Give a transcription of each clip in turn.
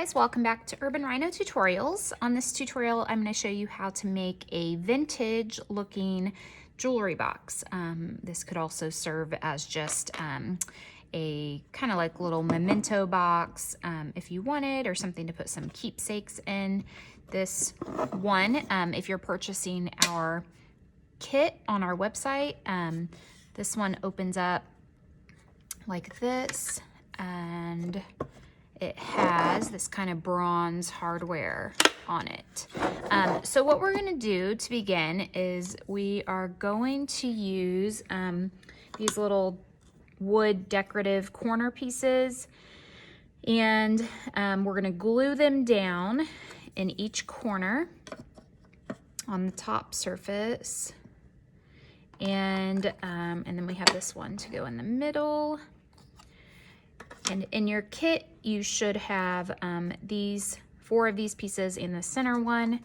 guys, welcome back to Urban Rhino Tutorials. On this tutorial, I'm going to show you how to make a vintage looking jewelry box. This could also serve as just a kind of like little memento box if you wanted, or something to put some keepsakes in. This one, if you're purchasing our kit on our website, this one opens up like this, and it has this kind of bronze hardware on it. So what we're gonna do to begin is we are going to use these little wood decorative corner pieces, and we're gonna glue them down in each corner on the top surface. And then we have this one to go in the middle. And in your kit, you should have four of these pieces in the center one,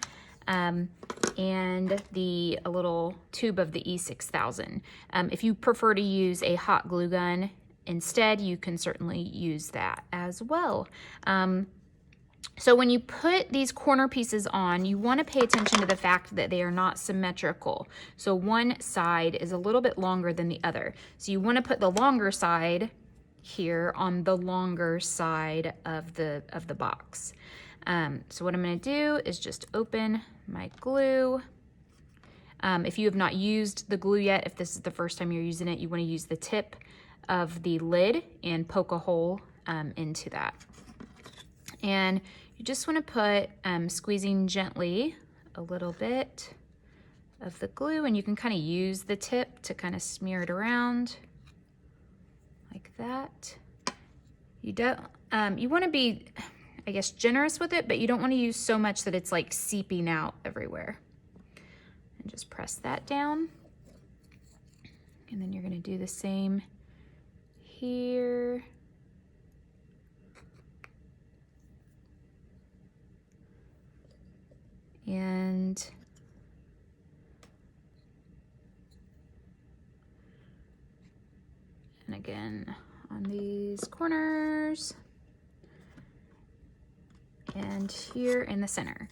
and a little tube of the E6000. If you prefer to use a hot glue gun instead, you can certainly use that as well. So when you put these corner pieces on, you want to pay attention to the fact that they are not symmetrical. So one side is a little bit longer than the other. So you want to put the longer side here on the longer side of the box. So what I'm going to do is just open my glue. If you have not used the glue yet, if this is the first time you're using it, you want to use the tip of the lid and poke a hole into that. And you just want to put, squeezing gently, a little bit of the glue, and you can kind of use the tip to kind of smear it around like that. You want to be, I guess, generous with it, but you don't want to use so much that it's like seeping out everywhere. And just press that down. And then you're going to do the same here. And again on these corners and here in the center.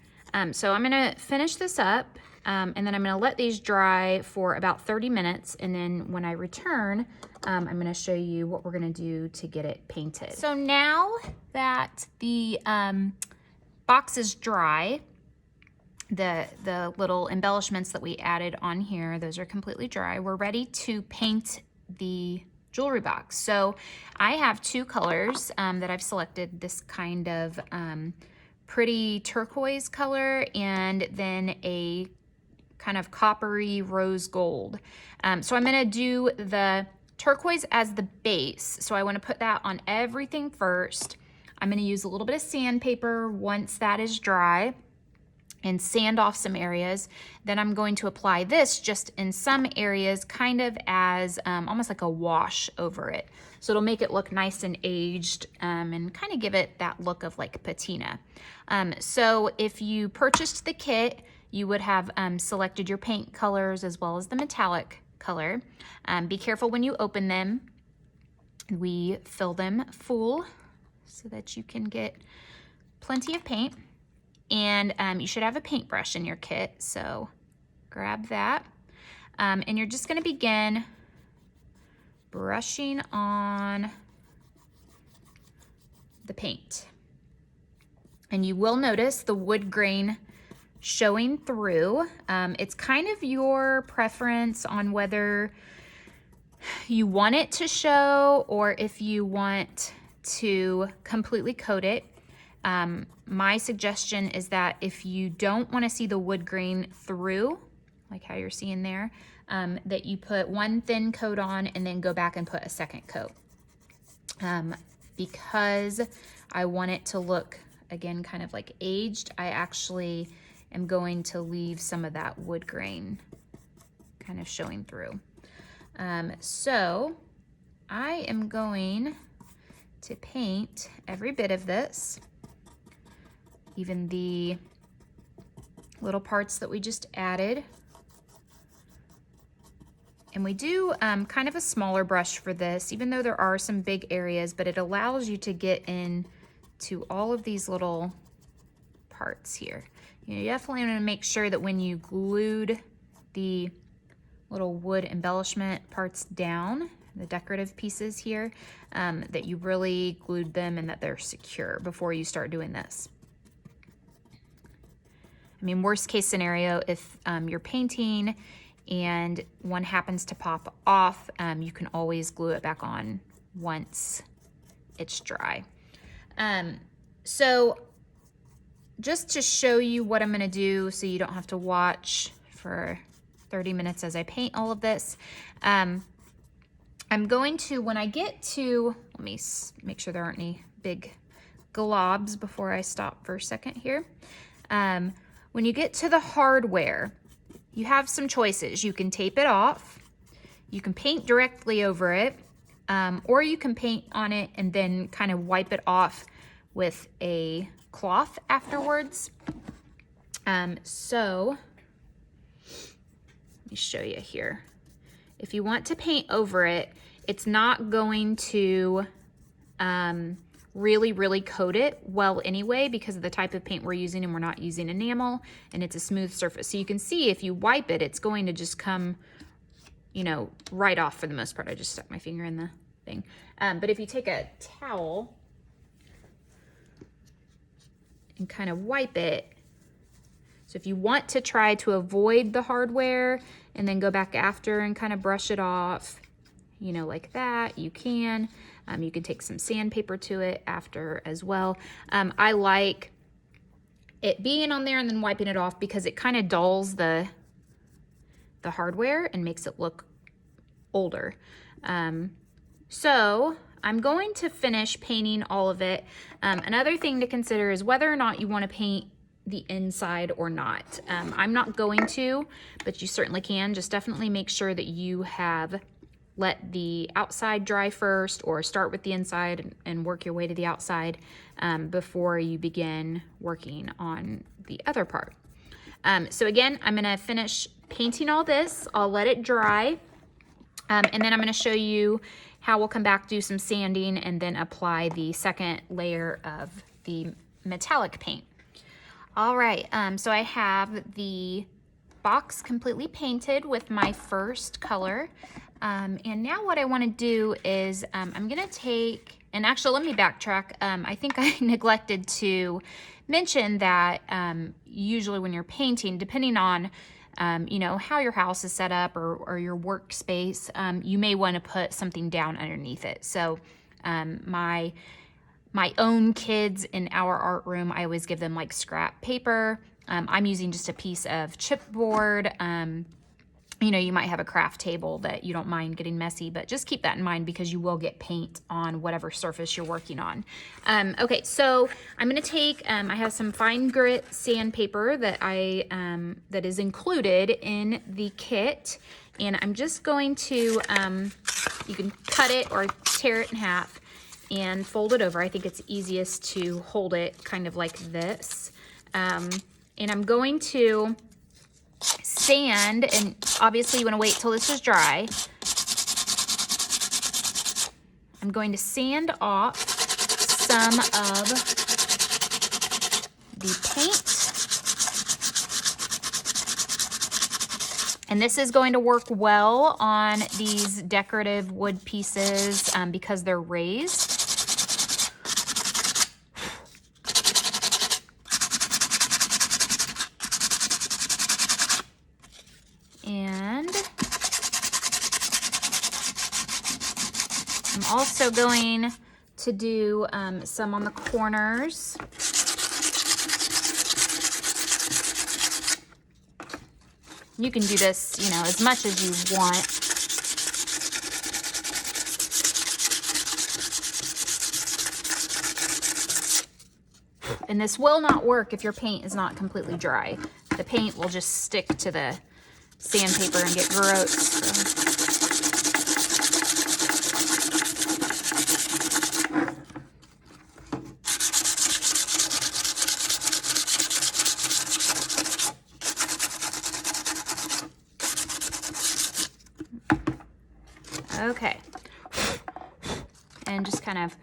So I'm gonna finish this up, and then I'm gonna let these dry for about 30 minutes, and then when I return, I'm gonna show you what we're gonna do to get it painted. So now that the box is dry, the little embellishments that we added on here, those are completely dry. We're ready to paint the jewelry box. So I have two colors that I've selected, this kind of pretty turquoise color, and then a kind of coppery rose gold. So I'm gonna do the turquoise as the base. So I wanna put that on everything first. I'm gonna use a little bit of sandpaper once that is dry and sand off some areas. Then I'm going to apply this just in some areas, kind of as almost like a wash over it. So it'll make it look nice and aged, and kind of give it that look of like patina. So if you purchased the kit, you would have selected your paint colors as well as the metallic color. Be careful when you open them. We fill them full so that you can get plenty of paint. And you should have a paintbrush in your kit, so grab that. And you're just gonna begin brushing on the paint. And you will notice the wood grain showing through. It's kind of your preference on whether you want it to show or if you want to completely coat it. My suggestion is that if you don't want to see the wood grain through, like how you're seeing there, that you put one thin coat on and then go back and put a second coat. Because I want it to look, again, kind of like aged, I actually am going to leave some of that wood grain kind of showing through. So I am going to paint every bit of this, even the little parts that we just added. And we do kind of a smaller brush for this, even though there are some big areas, but it allows you to get in to all of these little parts here. You definitely want to make sure that when you glued the little wood embellishment parts down, the decorative pieces here, that you really glued them and that they're secure before you start doing this. I mean, worst case scenario, if you're painting and one happens to pop off, you can always glue it back on once it's dry. So just to show you what I'm gonna do so you don't have to watch for 30 minutes as I paint all of this, I'm going to, when I get to, let me make sure there aren't any big globs before I stop for a second here. When you get to the hardware, you have some choices. You can tape it off, you can paint directly over it, or you can paint on it and then kind of wipe it off with a cloth afterwards. So let me show you here. If you want to paint over it, it's not going to really coat it well anyway because of the type of paint we're using, and we're not using enamel, and it's a smooth surface. So you can see if you wipe it, it's going to just come, you know, right off for the most part. I just stuck my finger in the thing. But if you take a towel and kind of wipe it, so if you want to try to avoid the hardware and then go back after and kind of brush it off, you know, like that, you can. You can take some sandpaper to it after as well. I like it being on there and then wiping it off because it kind of dulls the hardware and makes it look older. So I'm going to finish painting all of it. Another thing to consider is whether or not you want to paint the inside or not. I'm not going to, but you certainly can. Just definitely make sure that you have let the outside dry first, or start with the inside and work your way to the outside before you begin working on the other part. So again, I'm gonna finish painting all this. I'll let it dry, and then I'm gonna show you how we'll come back, do some sanding, and then apply the second layer of the metallic paint. All right, so I have the box completely painted with my first color. And now what I want to do is I'm going to take, and actually let me backtrack. I think I neglected to mention that usually when you're painting, depending on you know, how your house is set up or your workspace, you may want to put something down underneath it. So my own kids in our art room, I always give them like scrap paper. I'm using just a piece of chipboard. You know, you might have a craft table that you don't mind getting messy, but just keep that in mind because you will get paint on whatever surface you're working on. Okay, so I'm gonna take, I have some fine grit sandpaper that that is included in the kit, and I'm just going to, you can cut it or tear it in half and fold it over. I think it's easiest to hold it kind of like this. And I'm going to sand, and obviously you want to wait till this is dry. I'm going to sand off some of the paint. And this is going to work well on these decorative wood pieces because they're raised. And I'm also going to do some on the corners. You can do this, you know, as much as you want. And this will not work if your paint is not completely dry. The paint will just stick to the sandpaper and get gross. Okay, and just kind of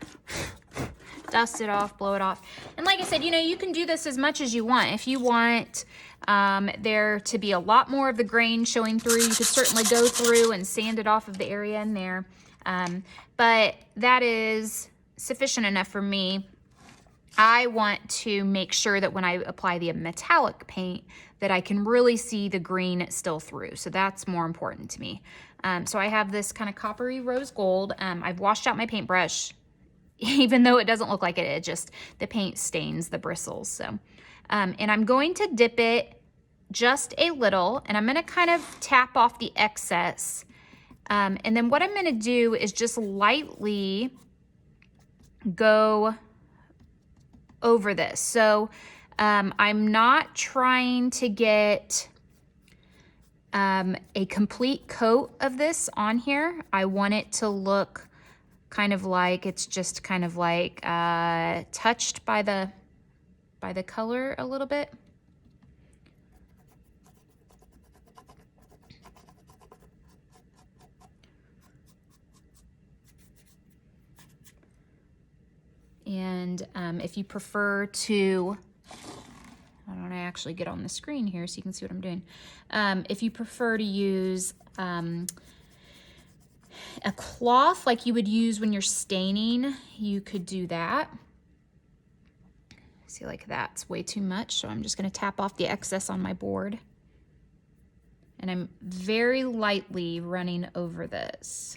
dust it off, blow it off. And like I said, you know, you can do this as much as you want. If you want there to be a lot more of the grain showing through, you could certainly go through and sand it off of the area in there. But that is sufficient enough for me. I want to make sure that when I apply the metallic paint that I can really see the green still through. So that's more important to me. So I have this kind of coppery rose gold. I've washed out my paintbrush, even though it doesn't look like it, it just, the paint stains the bristles. So, and I'm going to dip it just a little, and I'm gonna kind of tap off the excess. And then what I'm gonna do is just lightly go over this. So I'm not trying to get a complete coat of this on here. I want it to look kind of like it's just kind of like touched by the color a little bit. And if you prefer to, why don't I actually get on the screen here so you can see what I'm doing. If you prefer to use a cloth like you would use when you're staining, you could do that. See, like that's way too much, so I'm just gonna tap off the excess on my board. And I'm very lightly running over this.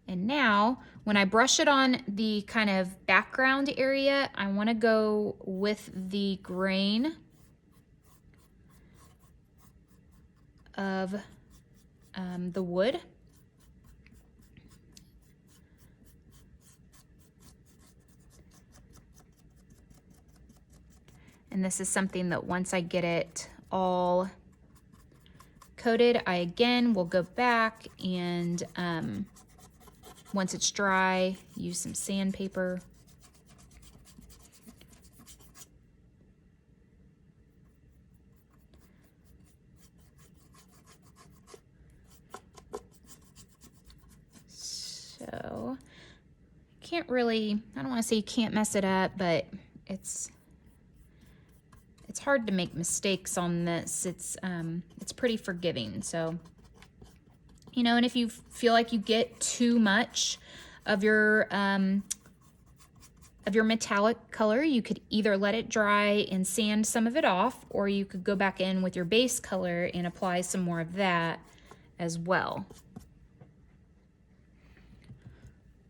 And now, when I brush it on the kind of background area, I want to go with the grain of the wood. And this is something that once I get it all coated, I again will go back and once it's dry, use some sandpaper. So, can't really, I don't want to say you can't mess it up, but it's hard to make mistakes on this. It's pretty forgiving, so. You know, and if you feel like you get too much of your metallic color, you could either let it dry and sand some of it off, or you could go back in with your base color and apply some more of that as well.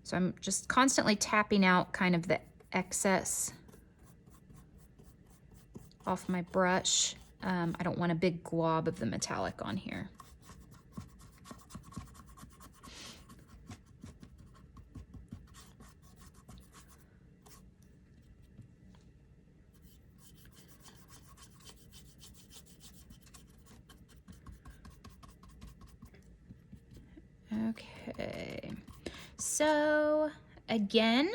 So I'm just constantly tapping out kind of the excess off my brush. I don't want a big glob of the metallic on here. Okay, so again,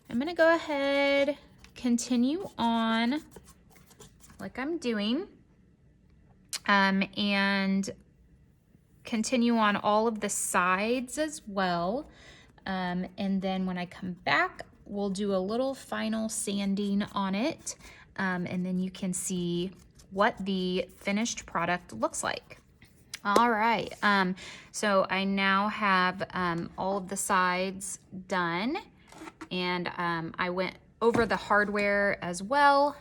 I'm gonna go ahead, continue on like I'm doing, and continue on all of the sides as well. And then when I come back, we'll do a little final sanding on it, and then you can see what the finished product looks like. All right, so I now have all of the sides done, and I went over the hardware as well,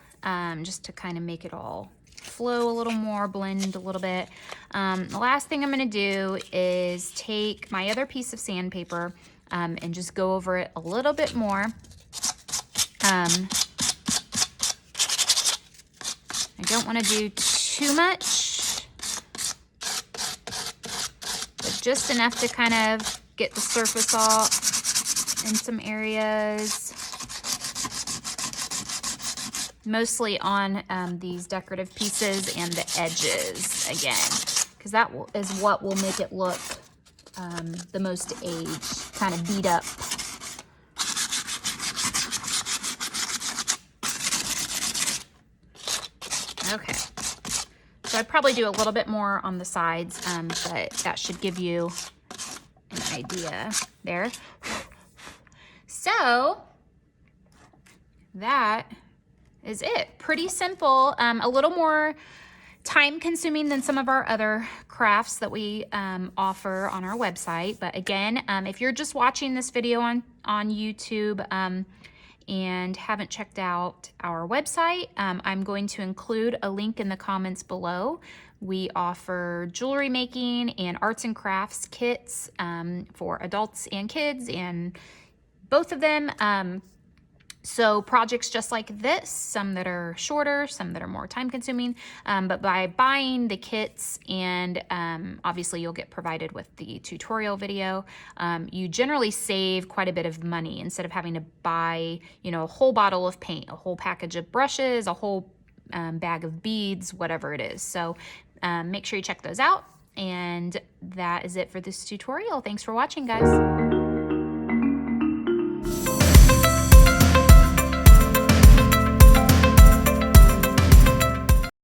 just to kind of make it all flow a little more, blend a little bit. The last thing I'm gonna do is take my other piece of sandpaper and just go over it a little bit more. I don't wanna do too much, just enough to kind of get the surface off in some areas, mostly on these decorative pieces and the edges again, because that is what will make it look the most aged, kind of beat up. Okay. So I'd probably do a little bit more on the sides, but that should give you an idea there. So that is it. Pretty simple, a little more time consuming than some of our other crafts that we offer on our website. But again, if you're just watching this video on YouTube and haven't checked out our website, I'm going to include a link in the comments below. We offer jewelry making and arts and crafts kits for adults and kids, and both of them. So projects just like this, some that are shorter, some that are more time consuming, but by buying the kits, and obviously you'll get provided with the tutorial video, you generally save quite a bit of money instead of having to buy, you know, a whole bottle of paint, a whole package of brushes, a whole bag of beads, whatever it is. So make sure you check those out. And that is it for this tutorial. Thanks for watching, guys.